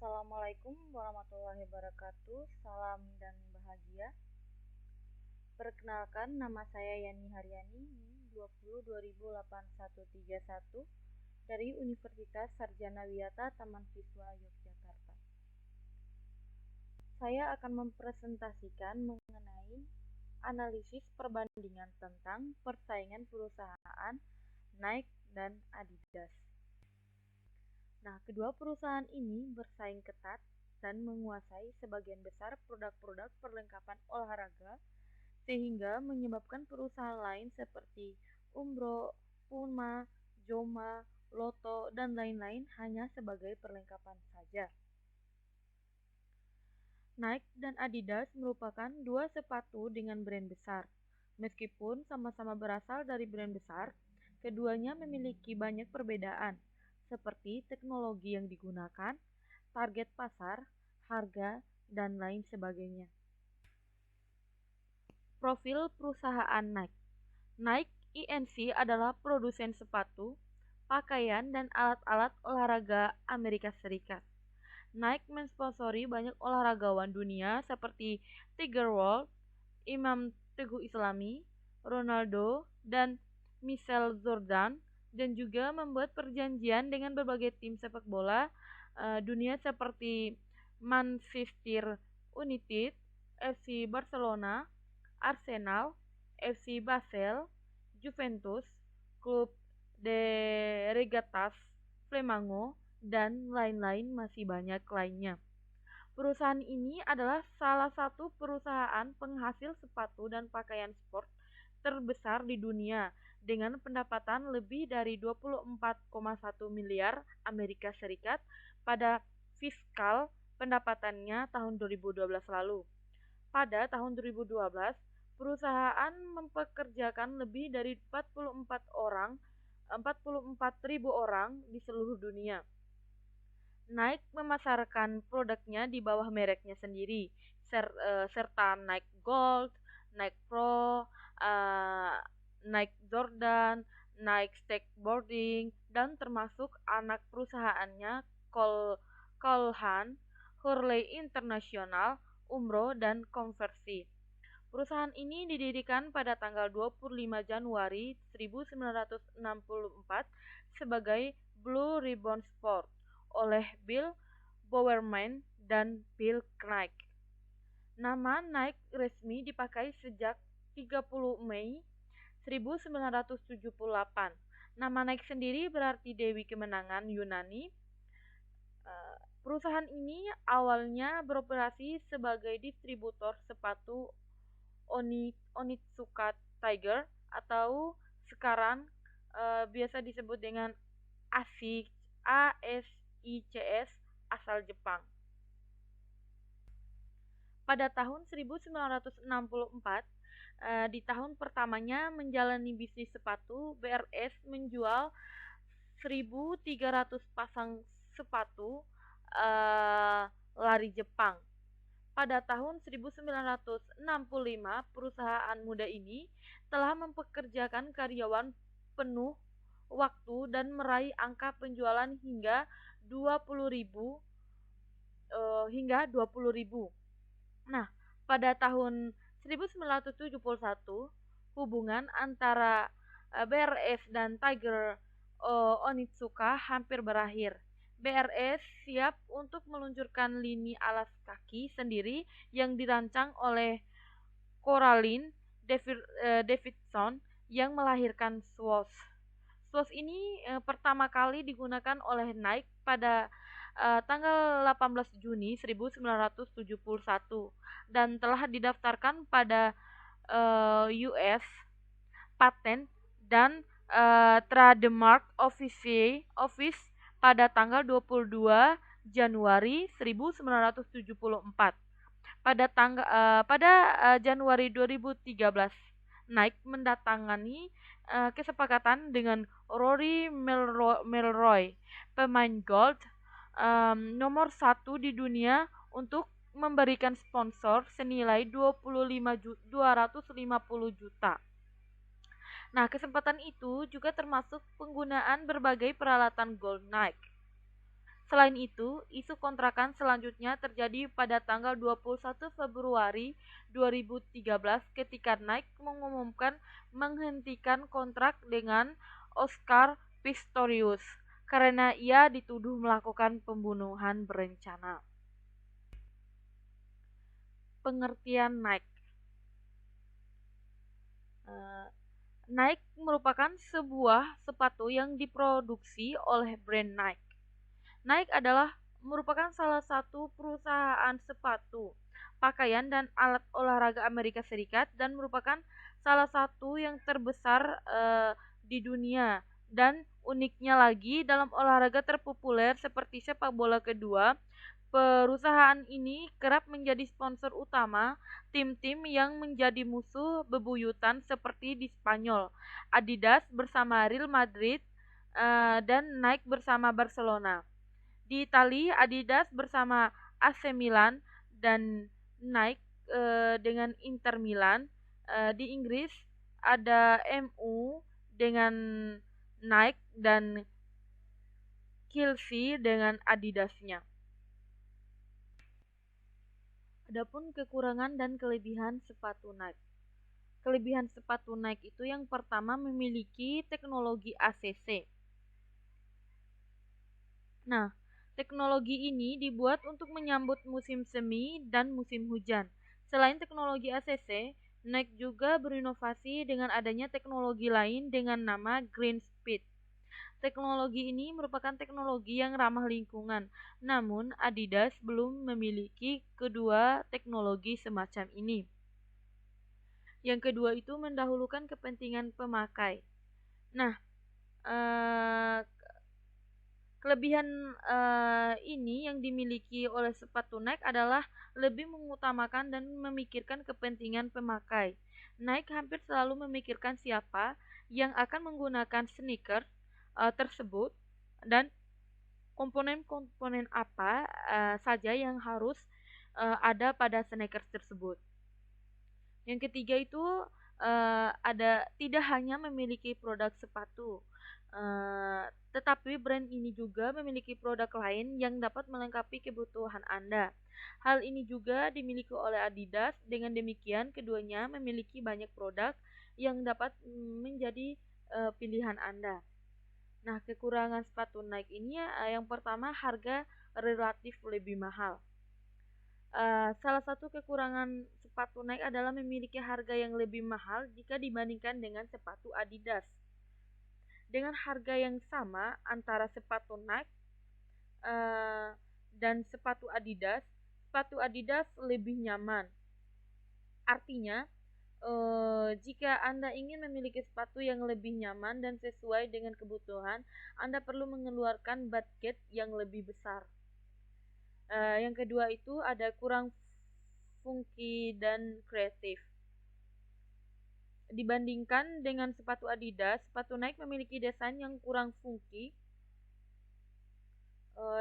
Assalamualaikum warahmatullahi wabarakatuh. Salam dan bahagia. Perkenalkan, nama saya Yani Haryani, NIM 20 208131 dari Universitas Sarjana Wiyata Taman Siswa Yogyakarta. Saya akan mempresentasikan mengenai analisis perbandingan tentang persaingan perusahaan Nike dan Adidas. Nah, kedua perusahaan ini bersaing ketat dan menguasai sebagian besar produk-produk perlengkapan olahraga sehingga menyebabkan perusahaan lain seperti Umbro, Puma, Joma, Lotto, dan lain-lain hanya sebagai perlengkapan saja. Nike dan Adidas merupakan dua sepatu dengan brand besar. Meskipun sama-sama berasal dari brand besar, keduanya memiliki banyak perbedaan, seperti teknologi yang digunakan, target pasar, harga, dan lain sebagainya. Profil perusahaan Nike. Nike Inc. adalah produsen sepatu, pakaian, dan alat-alat olahraga Amerika Serikat. Nike mensponsori banyak olahragawan dunia seperti Tiger Woods, Imam Teguh Islami, Ronaldo, dan Michael Jordan, dan juga membuat perjanjian dengan berbagai tim sepak bola dunia seperti Manchester United, FC Barcelona, Arsenal, FC Basel, Juventus, Klub de Regatas Flamengo, dan lain-lain masih banyak lainnya. Perusahaan ini adalah salah satu perusahaan penghasil sepatu dan pakaian sport terbesar di dunia dengan pendapatan lebih dari 24,1 miliar Amerika Serikat pada fiskal pendapatannya tahun 2012 lalu. Pada tahun 2012, perusahaan mempekerjakan lebih dari 44.000 orang di seluruh dunia. Nike memasarkan produknya di bawah mereknya sendiri, serta Nike Gold, Nike Pro, Nike Jordan, Nike Skateboarding, dan termasuk anak perusahaannya Cole Hurley International, Umbro, dan Converse. Perusahaan ini didirikan pada tanggal 25 Januari 1964 sebagai Blue Ribbon Sport oleh Bill Bowerman dan Bill Knight. Nama Nike resmi dipakai sejak 30 Mei 1978. Nama Nike sendiri berarti Dewi Kemenangan Yunani. Perusahaan ini awalnya beroperasi sebagai distributor sepatu Onitsuka Tiger atau sekarang biasa disebut dengan ASICS asal Jepang. Pada tahun 1964, di tahun pertamanya menjalani bisnis sepatu, BRS menjual 1.300 pasang sepatu lari Jepang. Pada tahun 1965, perusahaan muda ini telah mempekerjakan karyawan penuh waktu dan meraih angka penjualan hingga 20.000. Nah, pada tahun 1971, hubungan antara BRS dan Tiger Onitsuka hampir berakhir. BRS siap untuk meluncurkan lini alas kaki sendiri yang dirancang oleh Coraline Davidson yang melahirkan Swoosh. Swoosh ini pertama kali digunakan oleh Nike pada tanggal 18 Juni 1971 dan telah didaftarkan pada US Patent dan Trademark Office pada tanggal 22 Januari 1974. Pada Januari 2013, Nike mendatangani kesepakatan dengan Rory Melroy, pemain golf nomor 1 di dunia, untuk memberikan sponsor senilai 250 juta. Nah, kesempatan itu juga termasuk penggunaan berbagai peralatan golf Nike. Selain itu, isu kontrakan selanjutnya terjadi pada tanggal 21 Februari 2013 ketika Nike mengumumkan menghentikan kontrak dengan Oscar Pistorius karena ia dituduh melakukan pembunuhan berencana. Pengertian Nike. Nike merupakan sebuah sepatu yang diproduksi oleh brand Nike. Nike merupakan salah satu perusahaan sepatu, pakaian dan alat olahraga Amerika Serikat dan merupakan salah satu yang terbesar di dunia. Dan uniknya lagi, dalam olahraga terpopuler seperti sepak bola kedua, perusahaan ini kerap menjadi sponsor utama tim-tim yang menjadi musuh bebuyutan seperti di Spanyol, Adidas bersama Real Madrid dan Nike bersama Barcelona. Di Italia, Adidas bersama AC Milan dan Nike dengan Inter Milan. Di Inggris ada MU dengan Nike dan Chelsea dengan Adidasnya. Adapun kekurangan dan kelebihan sepatu Nike. Kelebihan sepatu Nike itu yang pertama memiliki teknologi ACC. Nah, teknologi ini dibuat untuk menyambut musim semi dan musim hujan. Selain teknologi ACC, Nike juga berinovasi dengan adanya teknologi lain dengan nama Green Speed. Teknologi ini merupakan teknologi yang ramah lingkungan, namun Adidas belum memiliki kedua teknologi semacam ini. Yang kedua itu mendahulukan kepentingan pemakai. Nah, kelebihan ini yang dimiliki oleh sepatu Nike adalah lebih mengutamakan dan memikirkan kepentingan pemakai. Nike hampir selalu memikirkan siapa yang akan menggunakan sneakers tersebut dan komponen-komponen apa saja yang harus ada pada sneakers tersebut. Yang ketiga itu tidak hanya memiliki produk sepatu, tetapi brand ini juga memiliki produk lain yang dapat melengkapi kebutuhan Anda. Hal ini juga dimiliki oleh Adidas. Dengan demikian, keduanya memiliki banyak produk yang dapat menjadi pilihan Anda. Nah, kekurangan sepatu Nike ini yang pertama, harga relatif lebih mahal. Salah satu kekurangan sepatu Nike adalah memiliki harga yang lebih mahal jika dibandingkan dengan sepatu Adidas. Dengan harga yang sama antara sepatu Nike dan sepatu Adidas lebih nyaman. Artinya, jika Anda ingin memiliki sepatu yang lebih nyaman dan sesuai dengan kebutuhan, Anda perlu mengeluarkan budget yang lebih besar. Yang kedua itu ada kurang funky dan kreatif. Dibandingkan dengan sepatu Adidas, sepatu Nike memiliki desain yang kurang funky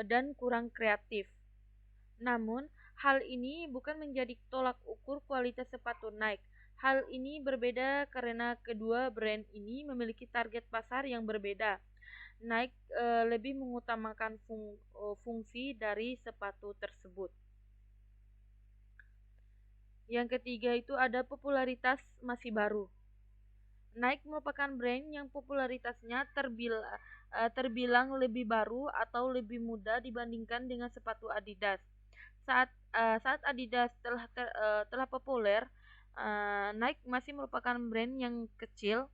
dan kurang kreatif. Namun, hal ini bukan menjadi tolak ukur kualitas sepatu Nike. Hal ini berbeda karena kedua brand ini memiliki target pasar yang berbeda. Nike lebih mengutamakan fungsi dari sepatu tersebut. Yang ketiga itu ada popularitas masih baru. Nike merupakan brand yang popularitasnya terbilang lebih baru atau lebih muda dibandingkan dengan sepatu Adidas. Saat Adidas telah populer, Nike masih merupakan brand yang kecil.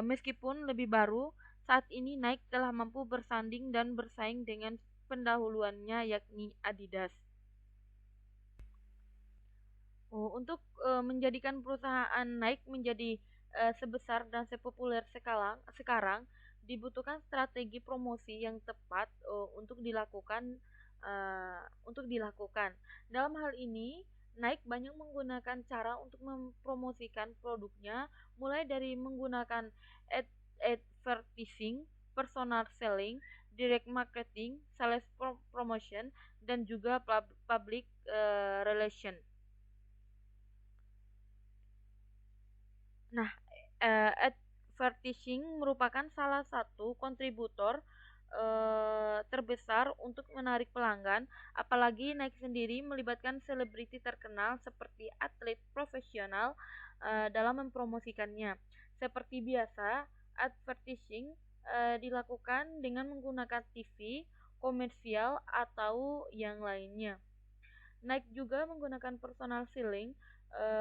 Meskipun lebih baru, saat ini Nike telah mampu bersanding dan bersaing dengan pendahuluannya yakni Adidas. Untuk menjadikan perusahaan Nike menjadi sebesar dan sepopuler sekarang dibutuhkan strategi promosi yang tepat untuk dilakukan. Dalam hal ini, Nike banyak menggunakan cara untuk mempromosikan produknya, mulai dari menggunakan advertising, personal selling, direct marketing, sales promotion, dan juga public relation. Nah, advertising merupakan salah satu kontributor terbesar untuk menarik pelanggan, apalagi Nike sendiri melibatkan selebriti terkenal seperti atlet profesional dalam mempromosikannya. Seperti biasa, advertising dilakukan dengan menggunakan TV, komersial, atau yang lainnya. Nike juga menggunakan personal selling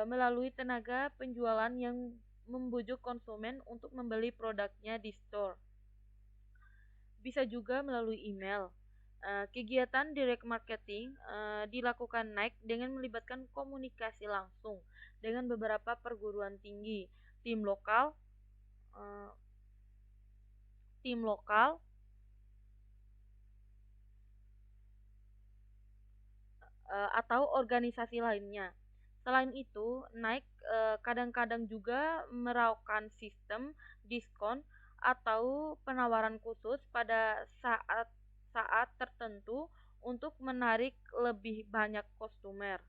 melalui tenaga penjualan yang membujuk konsumen untuk membeli produknya di store. Bisa juga melalui email. Kegiatan direct marketing dilakukan Nike dengan melibatkan komunikasi langsung dengan beberapa perguruan tinggi, tim lokal, eh, tim lokal atau organisasi lainnya. Selain itu, Nike kadang-kadang juga meraukkan sistem diskon atau penawaran khusus pada saat tertentu untuk menarik lebih banyak konsumer.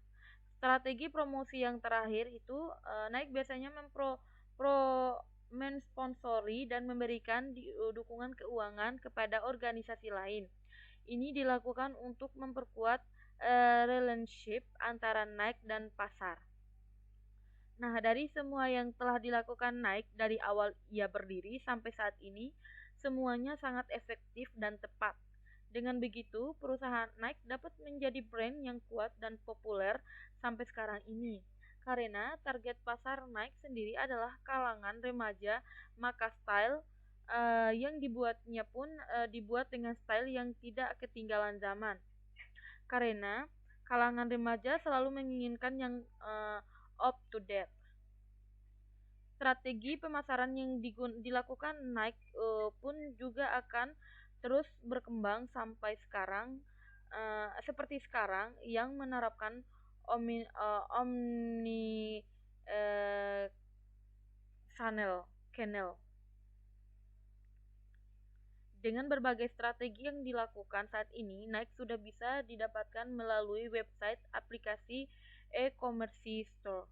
Strategi promosi yang terakhir itu Nike biasanya mensponsori dan memberikan dukungan keuangan kepada organisasi lain. Ini dilakukan untuk memperkuat relationship antara Nike dan pasar. Nah, dari semua yang telah dilakukan Nike dari awal ia berdiri sampai saat ini, semuanya sangat efektif dan tepat. Dengan begitu, perusahaan Nike dapat menjadi brand yang kuat dan populer sampai sekarang ini. Karena target pasar Nike sendiri adalah kalangan remaja, maka style yang dibuatnya pun dibuat dengan style yang tidak ketinggalan zaman. Karena kalangan remaja selalu menginginkan yang up to date. Strategi pemasaran yang dilakukan Nike pun juga akan terus berkembang sampai sekarang, seperti sekarang yang menerapkan omni channel. Dengan berbagai strategi yang dilakukan saat ini, Nike sudah bisa didapatkan melalui website, aplikasi e-commerce store.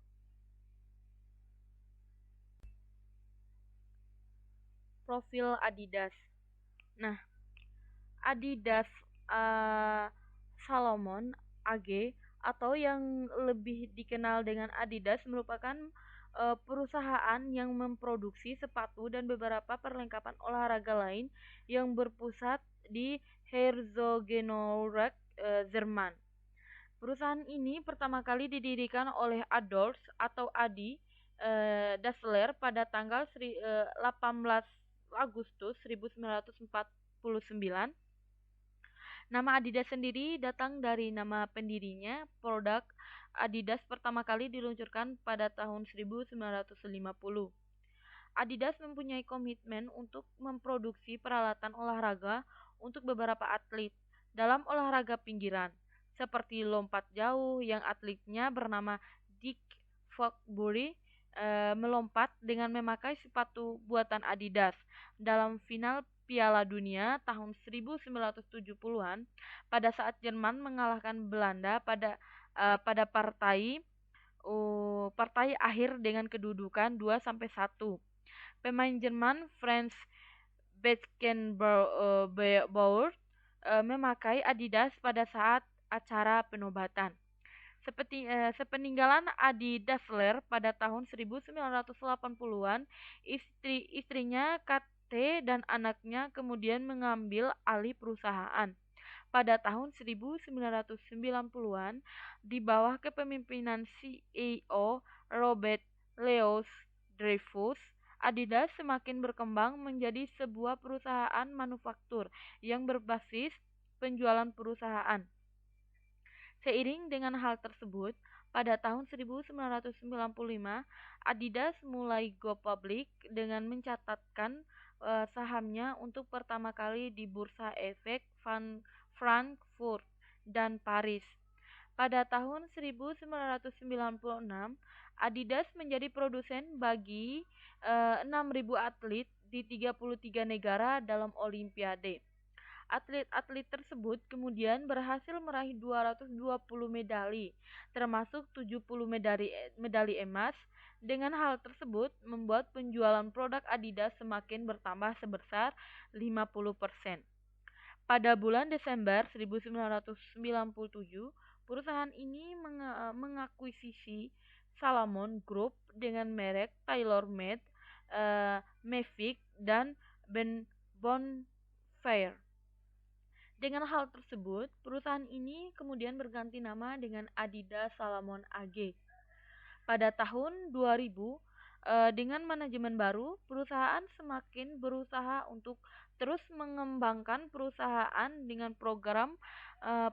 Profil Adidas. Nah, Adidas Salomon AG atau yang lebih dikenal dengan Adidas merupakan perusahaan yang memproduksi sepatu dan beberapa perlengkapan olahraga lain yang berpusat di Herzogenaurach, Jerman. Perusahaan ini pertama kali didirikan oleh Adolf atau Adi Dassler pada tanggal 18 Agustus 1949. Nama Adidas sendiri datang dari nama pendirinya. Produk Adidas pertama kali diluncurkan pada tahun 1950. Adidas mempunyai komitmen untuk memproduksi peralatan olahraga untuk beberapa atlet dalam olahraga pinggiran, seperti lompat jauh yang atletnya bernama Dick Fogbury melompat dengan memakai sepatu buatan Adidas dalam final Piala Dunia tahun 1970-an pada saat Jerman mengalahkan Belanda pada partai akhir dengan kedudukan 2-1. Pemain Jerman Franz Beckenbauer memakai Adidas pada saat acara penobatan. Sepeninggalan Adi Dassler pada tahun 1980-an, istrinya Kate dan anaknya kemudian mengambil alih perusahaan. Pada tahun 1990-an, di bawah kepemimpinan CEO Robert Louis Dreyfus, Adidas semakin berkembang menjadi sebuah perusahaan manufaktur yang berbasis penjualan perusahaan. Seiring dengan hal tersebut, pada tahun 1995, Adidas mulai go public dengan mencatatkan sahamnya untuk pertama kali di Bursa Efek Frankfurt dan Paris. Pada tahun 1996, Adidas menjadi produsen bagi 6.000 atlet di 33 negara dalam Olimpiade. Atlet-atlet tersebut kemudian berhasil meraih 220 medali, termasuk 70 medali emas. Dengan hal tersebut, membuat penjualan produk Adidas semakin bertambah sebesar 50%. Pada bulan Desember 1997, perusahaan ini mengakuisisi Salomon Group dengan merek TaylorMade, Mavic, dan Ben Bonfire. Dengan hal tersebut, perusahaan ini kemudian berganti nama dengan Adidas Salomon AG. Pada tahun 2000, dengan manajemen baru, perusahaan semakin berusaha untuk terus mengembangkan perusahaan dengan program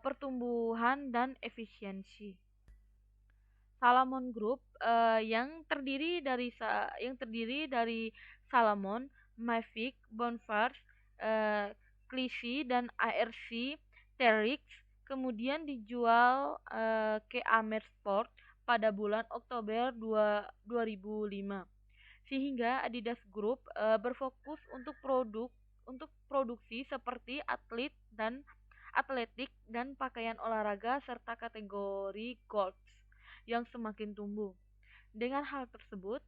pertumbuhan dan efisiensi. Salomon Group yang terdiri dari Salomon, Mavic, Bonfire, Clichy, dan ARC Teryx kemudian dijual ke Amer Sport pada bulan Oktober 2005, sehingga Adidas Group berfokus untuk produksi seperti atletik dan pakaian olahraga serta kategori golf yang semakin tumbuh. Dengan hal tersebut,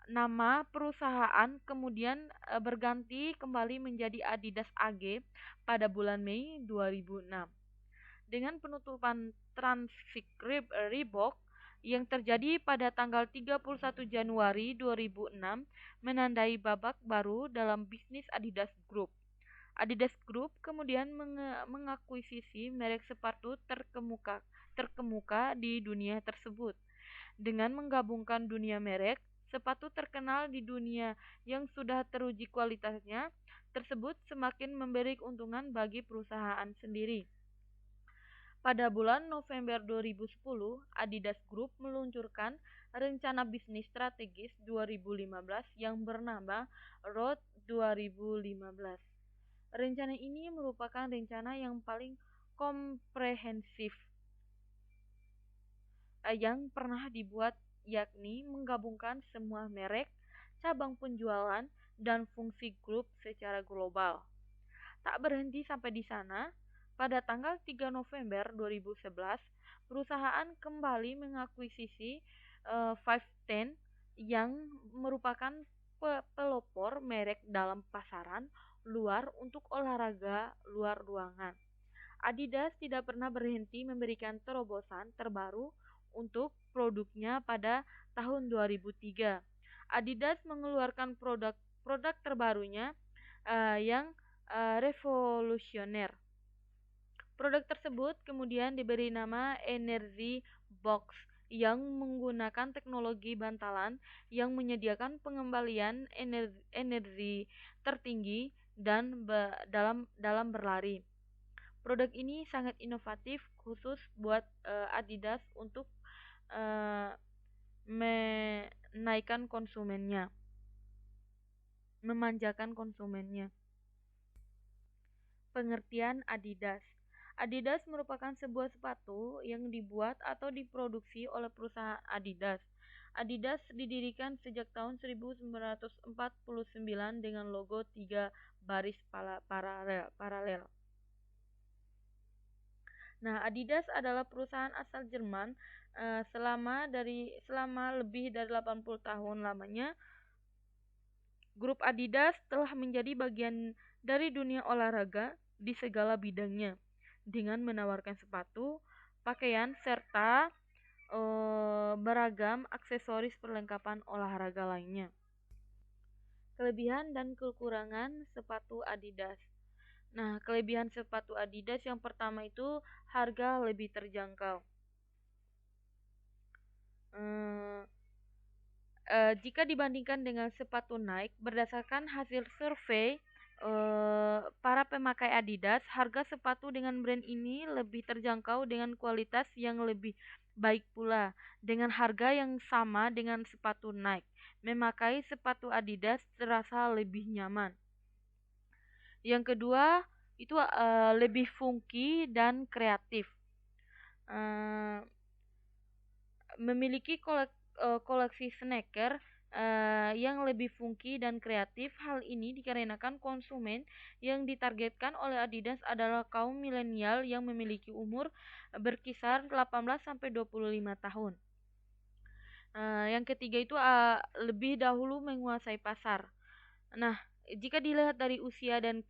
nama perusahaan kemudian berganti kembali menjadi Adidas AG pada bulan Mei 2006. Dengan penutupan transaksi Reebok yang terjadi pada tanggal 31 Januari 2006 menandai babak baru dalam bisnis Adidas Group. Adidas Group kemudian mengakuisisi merek sepatu terkemuka di dunia tersebut. Dengan menggabungkan dunia merek sepatu terkenal di dunia yang sudah teruji kualitasnya tersebut semakin memberi keuntungan bagi perusahaan sendiri. Pada bulan November 2010, Adidas Group meluncurkan rencana bisnis strategis 2015 yang bernama Road 2015. Rencana ini merupakan rencana yang paling komprehensif yang pernah dibuat, yakni menggabungkan semua merek, cabang penjualan, dan fungsi grup secara global. Tak berhenti sampai di sana, pada tanggal 3 November 2011, perusahaan kembali mengakuisisi 510 yang merupakan pelopor merek dalam pasaran luar untuk olahraga luar ruangan. Adidas tidak pernah berhenti memberikan terobosan terbaru untuk produknya. Pada tahun 2003, Adidas mengeluarkan produk terbarunya yang revolusioner. Produk tersebut kemudian diberi nama Energy Box yang menggunakan teknologi bantalan yang menyediakan pengembalian energi tertinggi dan dalam berlari. Produk ini sangat inovatif khusus buat Adidas untuk memanjakan konsumennya. Pengertian Adidas. Adidas merupakan sebuah sepatu yang dibuat atau diproduksi oleh perusahaan Adidas. Adidas didirikan sejak tahun 1949 dengan logo 3 baris paralel. Nah, Adidas adalah perusahaan asal Jerman selama lebih dari 80 tahun lamanya. Grup Adidas telah menjadi bagian dari dunia olahraga di segala bidangnya dengan menawarkan sepatu, pakaian, serta beragam aksesoris perlengkapan olahraga lainnya. Kelebihan dan kekurangan sepatu Adidas. Nah, kelebihan sepatu Adidas yang pertama itu harga lebih terjangkau. Jika dibandingkan dengan sepatu Nike, berdasarkan hasil survei para pemakai Adidas, harga sepatu dengan brand ini lebih terjangkau dengan kualitas yang lebih baik pula. Dengan harga yang sama dengan sepatu Nike, memakai sepatu Adidas terasa lebih nyaman. Yang kedua, itu lebih funky dan kreatif. Memiliki koleksi sneaker yang lebih funky dan kreatif. Hal ini dikarenakan konsumen yang ditargetkan oleh Adidas adalah kaum milenial yang memiliki umur berkisar 18 sampai 25 tahun. Yang ketiga itu lebih dahulu menguasai pasar. Nah, jika dilihat dari usia dan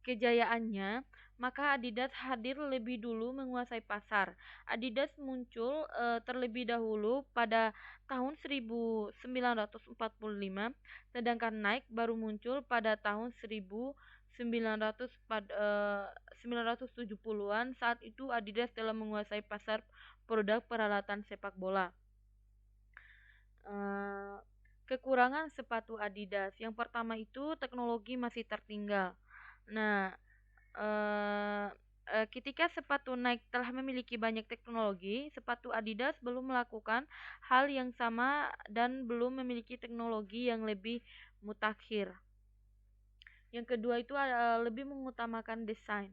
kejayaannya, maka Adidas hadir lebih dulu menguasai pasar. Adidas muncul terlebih dahulu pada tahun 1945, sedangkan Nike baru muncul pada tahun 1970-an. Saat itu Adidas telah menguasai pasar produk peralatan sepak bola. Eh, Kekurangan sepatu Adidas. Yang pertama itu teknologi masih tertinggal. Nah, eh, ketika sepatu Nike telah memiliki banyak teknologi, sepatu Adidas belum melakukan hal yang sama dan belum memiliki teknologi yang lebih mutakhir. Yang kedua itu lebih mengutamakan desain.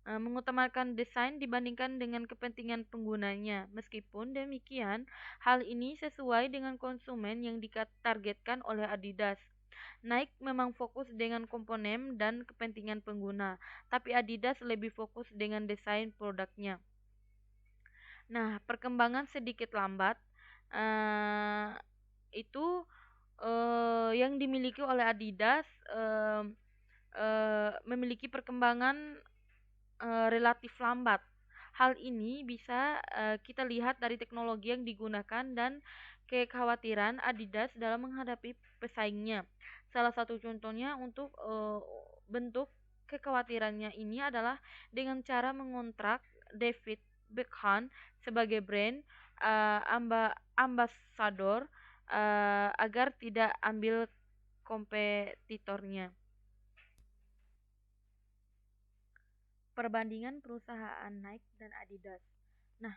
Mengutamakan desain dibandingkan dengan kepentingan penggunanya. Meskipun demikian, hal ini sesuai dengan konsumen yang ditargetkan oleh Adidas. Nike memang fokus dengan komponen dan kepentingan pengguna, tapi Adidas lebih fokus dengan desain produknya. Nah, perkembangan sedikit lambat eh, itu yang dimiliki oleh Adidas memiliki perkembangan relatif lambat. Hal ini bisa kita lihat dari teknologi yang digunakan dan kekhawatiran Adidas dalam menghadapi pesaingnya. Salah satu contohnya untuk bentuk kekhawatirannya ini adalah dengan cara mengontrak David Beckham sebagai brand ambasador agar tidak ambil kompetitornya. Perbandingan perusahaan Nike dan Adidas. Nah,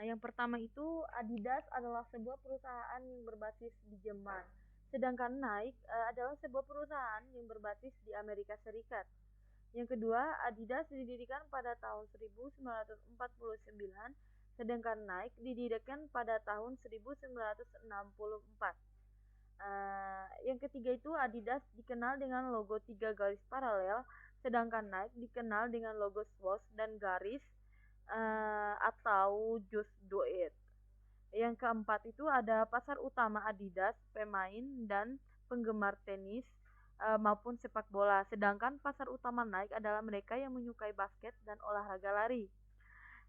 yang pertama itu Adidas adalah sebuah perusahaan yang berbasis di Jerman, sedangkan Nike adalah sebuah perusahaan yang berbasis di Amerika Serikat. Yang kedua, Adidas didirikan pada tahun 1949, sedangkan Nike didirikan pada tahun 1964. Yang ketiga itu Adidas dikenal dengan logo tiga garis paralel, sedangkan Nike dikenal dengan logo swoosh dan garis atau just do it. Yang keempat itu ada pasar utama Adidas, pemain dan penggemar tenis maupun sepak bola, sedangkan pasar utama Nike adalah mereka yang menyukai basket dan olahraga lari.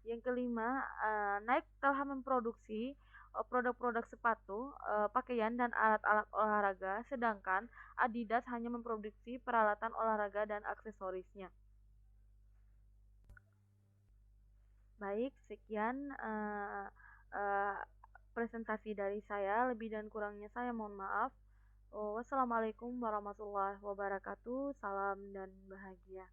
Yang kelima, Nike telah memproduksi produk-produk sepatu, pakaian, dan alat-alat olahraga, sedangkan Adidas hanya memproduksi peralatan olahraga dan aksesorisnya. Baik, sekian presentasi dari saya. Lebih dan kurangnya saya mohon maaf. Wassalamualaikum warahmatullahi wabarakatuh. Salam dan bahagia.